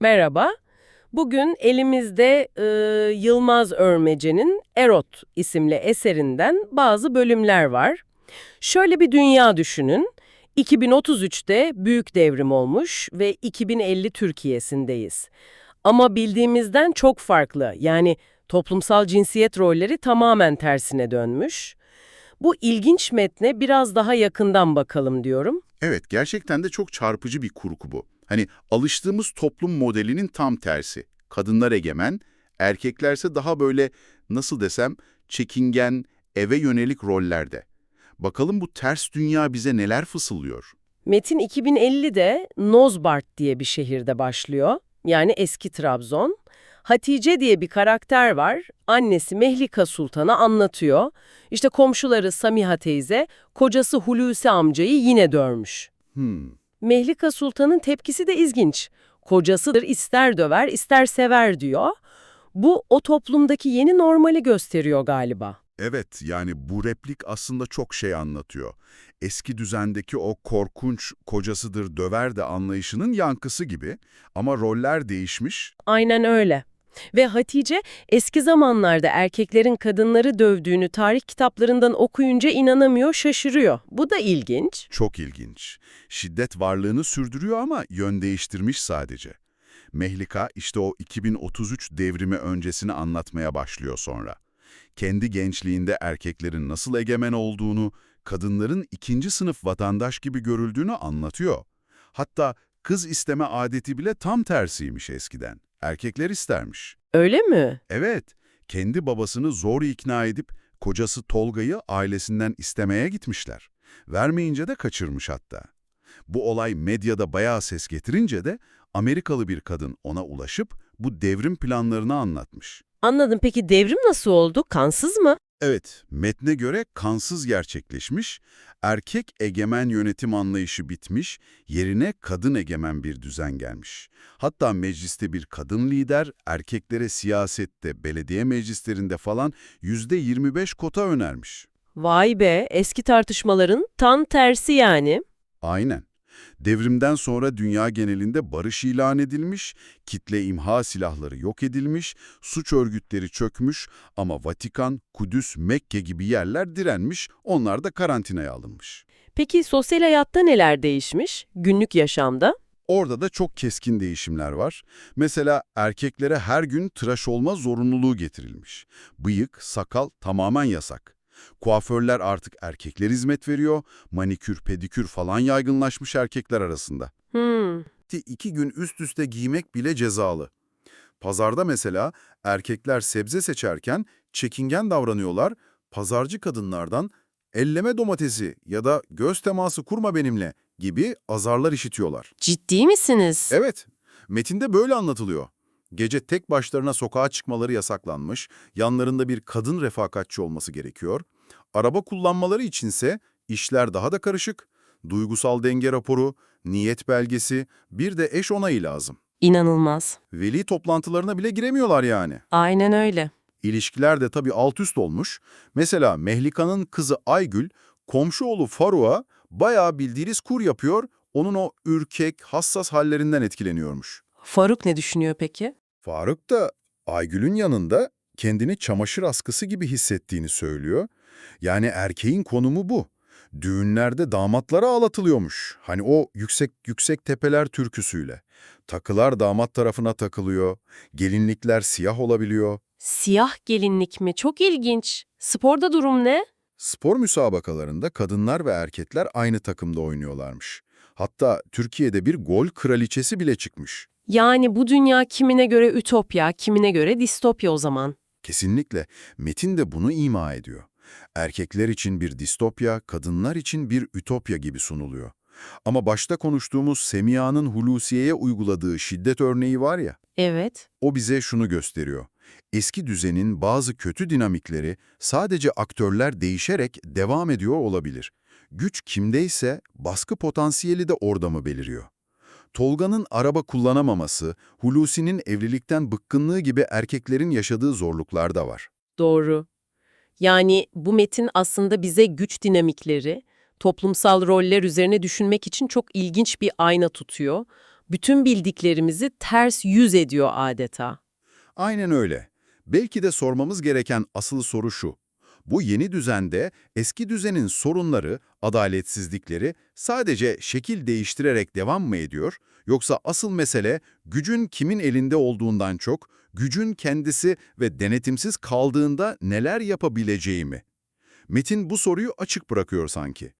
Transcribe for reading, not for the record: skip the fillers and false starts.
Merhaba. Bugün elimizde Yılmaz Örmece'nin Erot isimli eserinden bazı bölümler var. Şöyle bir dünya düşünün. 2033'te büyük devrim olmuş ve 2050 Türkiye'sindeyiz. Ama bildiğimizden çok farklı. Yani toplumsal cinsiyet rolleri tamamen tersine dönmüş. Bu ilginç metne biraz daha yakından bakalım diyorum. Evet, gerçekten de çok çarpıcı bir kurgu bu. Hani alıştığımız toplum modelinin tam tersi. Kadınlar egemen, erkeklerse daha böyle nasıl desem çekingen, eve yönelik rollerde. Bakalım bu ters dünya bize neler fısıldıyor? Metin 2050'de Nozbart diye bir şehirde başlıyor. Yani eski Trabzon. Hatice diye bir karakter var. Annesi Mehlika Sultan'a anlatıyor. İşte komşuları Samiha teyze, kocası Hulusi amcayı yine dövmüş. Hmm, Mehlika Sultan'ın tepkisi de ilginç. Kocasıdır, ister döver, ister sever diyor. Bu o toplumdaki yeni normali gösteriyor galiba. evet, yani bu replik aslında çok şey anlatıyor. Eski düzendeki o korkunç kocasıdır döver de anlayışının yankısı gibi ama roller değişmiş. Aynen öyle. Ve Hatice eski zamanlarda erkeklerin kadınları dövdüğünü tarih kitaplarından okuyunca inanamıyor, şaşırıyor. Bu da ilginç. Çok ilginç. Şiddet varlığını sürdürüyor ama yön değiştirmiş sadece. Mehlika işte o 2033 devrimi öncesini anlatmaya başlıyor sonra. Kendi gençliğinde erkeklerin nasıl egemen olduğunu, kadınların ikinci sınıf vatandaş gibi görüldüğünü anlatıyor. Hatta kız isteme adeti bile tam tersiymiş eskiden. Erkekler istermiş. Öyle mi? Evet, kendi babasını zor ikna edip kocası Tolga'yı ailesinden istemeye gitmişler. Vermeyince de kaçırmış hatta. Bu olay medyada bayağı ses getirince de Amerikalı bir kadın ona ulaşıp bu devrim planlarını anlatmış. Anladım. Peki devrim nasıl oldu? Kansız mı? Evet, metne göre kansız gerçekleşmiş, erkek egemen yönetim anlayışı bitmiş, yerine kadın egemen bir düzen gelmiş. Hatta mecliste bir kadın lider, erkeklere siyasette, belediye meclislerinde falan %25 kota önermiş. Vay be, eski tartışmaların tam tersi yani. Aynen. Devrimden sonra dünya genelinde barış ilan edilmiş, kitle imha silahları yok edilmiş, suç örgütleri çökmüş ama Vatikan, Kudüs, Mekke gibi yerler direnmiş, onlar da karantinaya alınmış. Peki sosyal hayatta neler değişmiş? Günlük yaşamda? Orada da çok keskin değişimler var. Mesela erkeklere her gün tıraş olma zorunluluğu getirilmiş. Bıyık, sakal tamamen yasak. Kuaförler artık erkekler hizmet veriyor, manikür, pedikür falan yaygınlaşmış erkekler arasında. Hmm. 2 gün üst üste giymek bile cezalı. Pazarda mesela erkekler sebze seçerken çekingen davranıyorlar, pazarcı kadınlardan "elleme domatesi" ya da "göz teması kurma benimle" gibi azarlar işitiyorlar. Ciddi misiniz? Evet, metinde böyle anlatılıyor. Gece tek başlarına sokağa çıkmaları yasaklanmış, yanlarında bir kadın refakatçi olması gerekiyor. Araba kullanmaları içinse işler daha da karışık. Duygusal denge raporu, niyet belgesi, bir de eş onayı lazım. İnanılmaz. Veli toplantılarına bile giremiyorlar yani. Aynen öyle. İlişkiler de tabii alt üst olmuş. Mesela Mehlika'nın kızı Aygül, komşu oğlu Faruk'a bayağı bildiğiniz kur yapıyor, onun o ürkek, hassas hallerinden etkileniyormuş. Faruk ne düşünüyor peki? Faruk da Aygül'ün yanında kendini çamaşır askısı gibi hissettiğini söylüyor. Yani erkeğin konumu bu. Düğünlerde damatlara ağlatılıyormuş. Hani o yüksek yüksek tepeler türküsüyle. Takılar damat tarafına takılıyor. Gelinlikler siyah olabiliyor. Siyah gelinlik mi? Çok ilginç. Sporda durum ne? Spor müsabakalarında kadınlar ve erkekler aynı takımda oynuyorlarmış. Hatta Türkiye'de bir gol kraliçesi bile çıkmış. Yani bu dünya kimine göre ütopya, kimine göre distopya o zaman. Kesinlikle. Metin de bunu ima ediyor. Erkekler için bir distopya, kadınlar için bir ütopya gibi sunuluyor. Ama başta konuştuğumuz Semiha'nın Hulusiye'ye uyguladığı şiddet örneği var ya, Evet. o bize şunu gösteriyor. Eski düzenin bazı kötü dinamikleri sadece aktörler değişerek devam ediyor olabilir. Güç kimdeyse baskı potansiyeli de orada mı beliriyor? Tolga'nın araba kullanamaması, Hulusi'nin evlilikten bıkkınlığı gibi erkeklerin yaşadığı zorluklar da var. Doğru. Yani bu metin aslında bize güç dinamikleri, toplumsal roller üzerine düşünmek için çok ilginç bir ayna tutuyor. Bütün bildiklerimizi ters yüz ediyor adeta. Aynen öyle. Belki de sormamız gereken asıl soru şu. Bu yeni düzende eski düzenin sorunları, adaletsizlikleri sadece şekil değiştirerek devam mı ediyor? Yoksa asıl mesele gücün kimin elinde olduğundan çok, gücün kendisi ve denetimsiz kaldığında neler yapabileceği mi? Metin bu soruyu açık bırakıyor sanki.